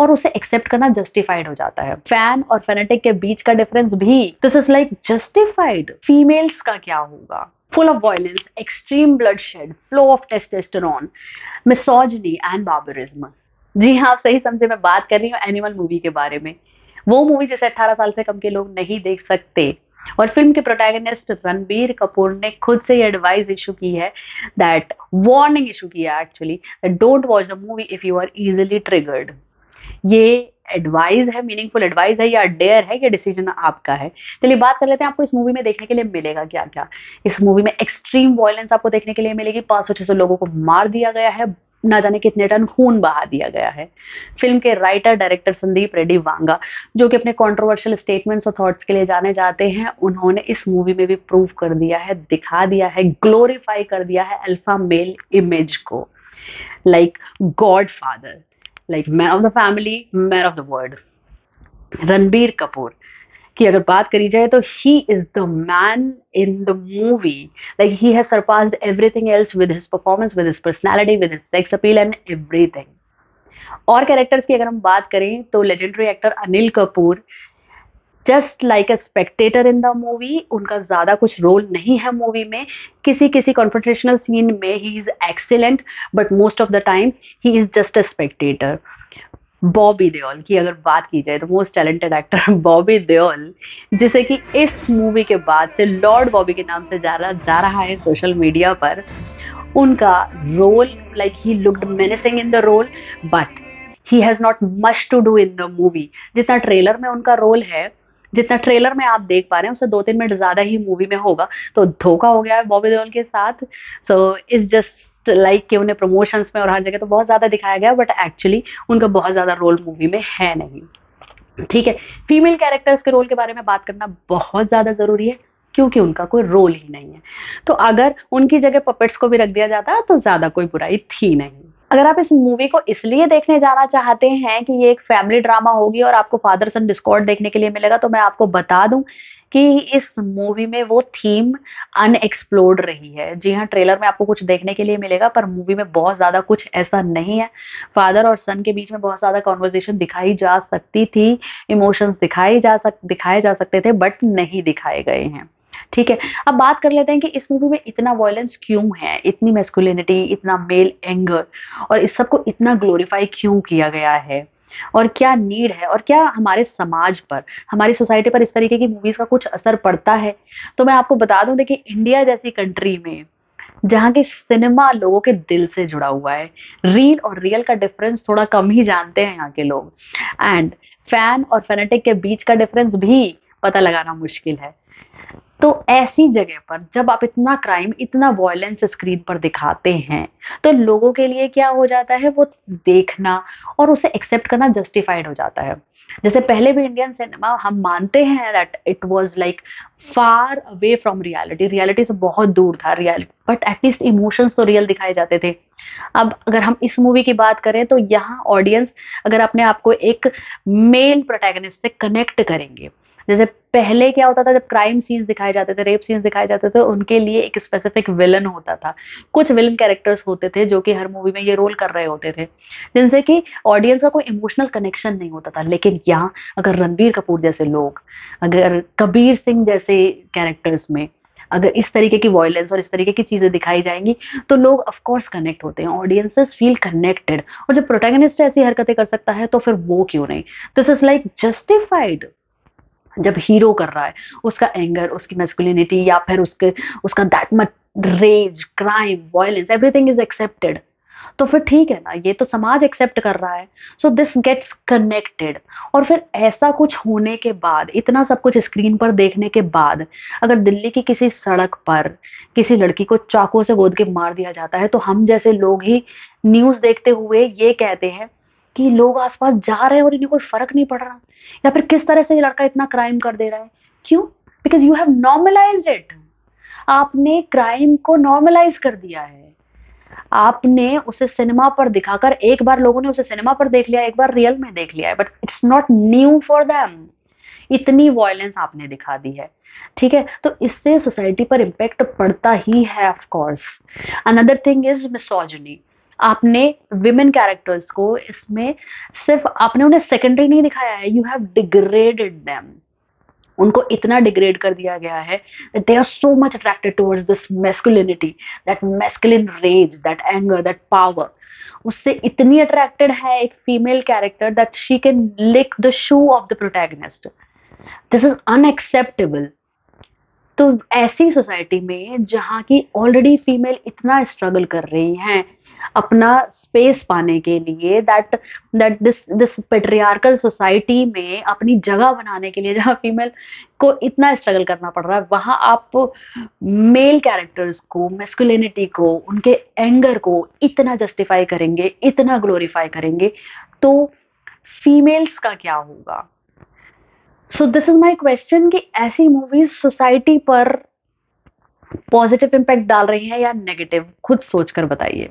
और उसे एक्सेप्ट करना जस्टिफाइड हो जाता है। फैन और फेनेटिक के बीच का डिफरेंस भी this is like justified. Females का क्या होगा? Full of violence, extreme bloodshed, flow of testosterone, misogyny and barbarism. जी हाँ, आप सही समझे, मैं बात कर रही हूँ एनिमल मूवी के बारे में। वो मूवी जिसे 18 साल से कम के लोग नहीं देख सकते। और फिल्म के प्रोटैगनिस्ट रणबीर कपूर ने खुद से ये एडवाइस इशू की है, दैट वार्निंग इशू किया actually, that don't watch the movie if you are easily triggered. ये एडवाइस है, मीनिंगफुल एडवाइस है या डेयर है, ये डिसीजन आपका है। चलिए बात कर लेते हैं आपको इस मूवी में देखने के लिए मिलेगा क्या क्या। इस मूवी में एक्सट्रीम वायलेंस आपको देखने के लिए मिलेगी। 500-600 लोगों को मार दिया गया है, ना जाने कितने टन खून बहा दिया गया है। फिल्म के राइटर डायरेक्टर संदीप रेड्डी वांगा, जो कि अपने कंट्रोवर्शियल स्टेटमेंट्स और थॉट्स के लिए जाने जाते हैं, उन्होंने इस मूवी में भी प्रूव कर दिया है, दिखा दिया है, ग्लोरीफाई कर दिया है अल्फा मेल इमेज को, like God father, like man of the family, man of the world. Ranbir Kapoor की अगर बात करी जाए तो he is the man in the movie. Like he has surpassed everything else with his performance, with his personality, with his sex appeal and everything. और characters की अगर हम बात करें तो legendary actor Anil Kapoor, just like a Spectator in the movie, उनका ज्यादा कुछ रोल नहीं है मूवी में। किसी किसी कॉन्फ्रंटेशनल सीन में he is excellent, but most of the time he is just a Spectator. Bobby Deol की अगर बात की जाए तो most talented actor Bobby Deol, जिसे कि इस मूवी के बाद से लॉर्ड बॉबी के नाम से जाना जा रहा है सोशल मीडिया पर। उनका role, like he looked menacing in the role, but he has not much to do in the movie. जितना ट्रेलर में उनका रोल है, जितना ट्रेलर में आप देख पा रहे हैं, उससे 2-3 मिनट ज्यादा ही मूवी में होगा। तो धोखा हो गया है बॉबी देओल के साथ। सो इट्स जस्ट लाइक कि उन्हें प्रमोशंस में और हर जगह तो बहुत ज्यादा दिखाया गया, बट एक्चुअली उनका बहुत ज्यादा रोल मूवी में है नहीं। ठीक है, फीमेल कैरेक्टर्स के रोल के बारे में बात करना बहुत ज्यादा जरूरी है, क्योंकि उनका कोई रोल ही नहीं है। तो अगर उनकी जगह पपेट्स को भी रख दिया जाता तो ज्यादा कोई बुराई थी नहीं। अगर आप इस मूवी को इसलिए देखने जाना चाहते हैं कि ये एक फैमिली ड्रामा होगी और आपको फादर सन डिस्कॉर्ड देखने के लिए मिलेगा, तो मैं आपको बता दूं कि इस मूवी में वो थीम अनएक्सप्लोर्ड रही है। जी हाँ, ट्रेलर में आपको कुछ देखने के लिए मिलेगा, पर मूवी में बहुत ज्यादा कुछ ऐसा नहीं है। फादर और सन के बीच में बहुत ज्यादा कॉन्वर्जेशन दिखाई जा सकती थी, इमोशंस दिखाए जा सकते थे, बट नहीं दिखाए गए हैं। ठीक है, अब बात कर लेते हैं कि इस मूवी में इतना वायलेंस क्यों है, इतनी मैस्कुलिनिटी, इतना मेल एंगर, और इस सबको इतना ग्लोरीफाई क्यों किया गया है, और क्या नीड है, और क्या हमारे समाज पर, हमारी सोसाइटी पर इस तरीके की मूवीज का कुछ असर पड़ता है। तो मैं आपको बता दूं, देखिए इंडिया जैसी कंट्री में, जहाँ के सिनेमा लोगों के दिल से जुड़ा हुआ है, रील और रियल का डिफरेंस थोड़ा कम ही जानते हैं यहाँ के लोग, एंड फैन और फेनेटिक के बीच का डिफरेंस भी पता लगाना मुश्किल है। तो ऐसी जगह पर जब आप इतना क्राइम, इतना वॉयलेंस स्क्रीन पर दिखाते हैं, तो लोगों के लिए क्या हो जाता है, वो देखना और उसे एक्सेप्ट करना जस्टिफाइड हो जाता है। जैसे पहले भी इंडियन सिनेमा, हम मानते हैं that it was like far away from reality, reality से बहुत दूर था रियल, बट एटलीस्ट इमोशंस तो रियल दिखाए जाते थे। अब अगर हम इस मूवी की बात करें तो यहाँ ऑडियंस, अगर अपने आप को एक मेल प्रोटैगनिस्ट से कनेक्ट करेंगे, जैसे पहले क्या होता था, जब क्राइम सीन्स दिखाए जाते थे, रेप सीन्स दिखाए जाते थे, उनके लिए एक स्पेसिफिक विलन होता था। कुछ विलन कैरेक्टर्स होते थे जो कि हर मूवी में ये रोल कर रहे होते थे, जिनसे कि ऑडियंस का कोई इमोशनल कनेक्शन नहीं होता था। लेकिन यहाँ अगर रणबीर कपूर जैसे लोग, अगर कबीर सिंह जैसे कैरेक्टर्स में अगर इस तरीके की वॉयलेंस और इस तरीके की चीजें दिखाई जाएंगी, तो लोग ऑफ कोर्स कनेक्ट होते हैं, ऑडियंसेस फील कनेक्टेड। और जब प्रोटैगनिस्ट ऐसी हरकतें कर सकता है, तो फिर वो क्यों नहीं? This is like justified. जब हीरो कर रहा है, उसका एंगर, उसकी मैस्कुलिनिटी, या फिर उसके उसका that much rage, crime, violence, everything is accepted, तो फिर ठीक है ना, ये तो समाज एक्सेप्ट कर रहा है। So this gets connected. और फिर ऐसा कुछ होने के बाद, इतना सब कुछ स्क्रीन पर देखने के बाद, अगर दिल्ली की किसी सड़क पर किसी लड़की को चाकू से गोद के मार दिया जाता है, तो हम जैसे लोग ही न्यूज देखते हुए ये कहते हैं कि लोग आसपास जा रहे हैं और इन्हें कोई फर्क नहीं पड़ रहा, या फिर किस तरह से ये लड़का इतना क्राइम कर दे रहा है। क्यों? Because you have normalized it. आपने क्राइम को नॉर्मलाइज कर दिया है। आपने उसे सिनेमा पर दिखाकर, एक बार लोगों ने उसे सिनेमा पर देख लिया, एक बार रियल में देख लिया है, but it's not new for them. इतनी वॉयलेंस आपने दिखा दी है। ठीक है, तो इससे सोसाइटी पर इम्पैक्ट पड़ता ही है of course. Another thing is misogyny. आपने विमेन कैरेक्टर्स को इसमें सिर्फ आपने उन्हें सेकेंडरी नहीं दिखाया है, यू हैव डिग्रेडेड देम। उनको इतना डिग्रेड कर दिया गया है that they are so much attracted towards this masculinity, that masculine rage, that anger, that power। उससे इतनी अट्रैक्टेड है एक female character that she can lick the shoe of the protagonist। this is unacceptable। तो ऐसी society में जहाँ की already female इतना स्ट्रगल कर रही हैं अपना स्पेस पाने के लिए, that that this patriarchal society में अपनी जगह बनाने के लिए, जहाँ फीमेल को इतना स्ट्रगल करना पड़ रहा है, वहां आप मेल कैरेक्टर्स को, मेस्कुलिनिटी को, उनके एंगर को इतना जस्टिफाई करेंगे, इतना ग्लोरीफाई करेंगे, तो फीमेल्स का क्या होगा? So this is my question कि ऐसी मूवीज सोसाइटी पर पॉजिटिव इम्पैक्ट डाल रही है या नेगेटिव, खुद सोचकर बताइए।